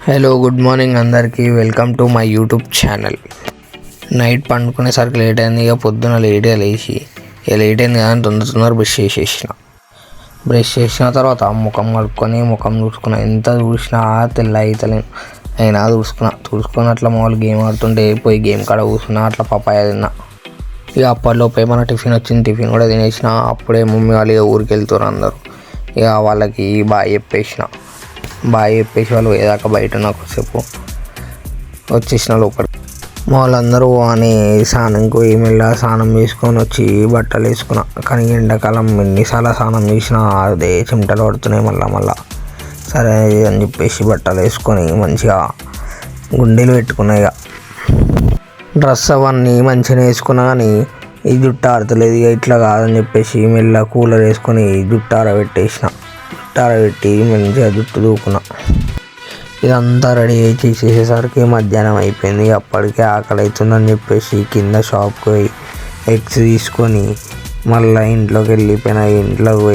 Hello good morning అందరికీ welcome to my YouTube channel. Night పండుకునేసరికి late అయింది. ఇక పొద్దున లేట్గా లేచి లేట్ అయింది కానీ తొందర బ్రష్ చేసిన తర్వాత ముఖం కడుక్కొని ముఖం చూసుకున్నా. ఎంత చూసినా తెల్ల అవుతలేను అయినా చూసుకుని అట్లా మామూలు గేమ్ ఆడుతుంటే పోయి గేమ్ కాడ కూర్చున్నా. అట్లా పప్పాయ తిన్నా. ఇక అప్పటిలోపు ఏమైనా టిఫిన్ వచ్చింది, టిఫిన్ కూడా తినేసిన. అప్పుడే మమ్మీ వాళ్ళు ఇక ఊరికి వెళ్తారు అందరూ. ఇక వాళ్ళకి బాయ్ చెప్పేసి వాళ్ళు ఏదాకా బయట నాకు సేపు వచ్చేసిన లోపల. మా వాళ్ళందరూ అని స్నానంకి పోయి మెల్ల స్నానం చేసుకొని వచ్చి బట్టలు వేసుకున్నా. కానీ ఎండాకాలం ఎన్నిసార్లు స్నానం చేసినా అదే చెమటలు పడుతున్నాయి మళ్ళా. సరే అని చెప్పేసి బట్టలు వేసుకొని మంచిగా గుండెలు పెట్టుకున్నా. ఇక డ్రెస్ అవన్నీ మంచిగా వేసుకున్నా కానీ ఈ జుట్టు ఆరతలేదు. ఇక ఇట్లా కాదని చెప్పేసి మెల్ల కూలర్ వేసుకొని జుట్టు ఆరబెట్టి మంచిగా జుట్టు దూకున్నా. ఇదంతా రెడీ చేసేసరికి మధ్యాహ్నం అయిపోయింది. అప్పటికే ఆకలి అవుతుందని చెప్పేసి కింద షాప్కి పోయి ఎగ్స్ తీసుకొని మళ్ళీ ఇంట్లోకి వెళ్ళిపోయినా. ఇంట్లోకి పోయి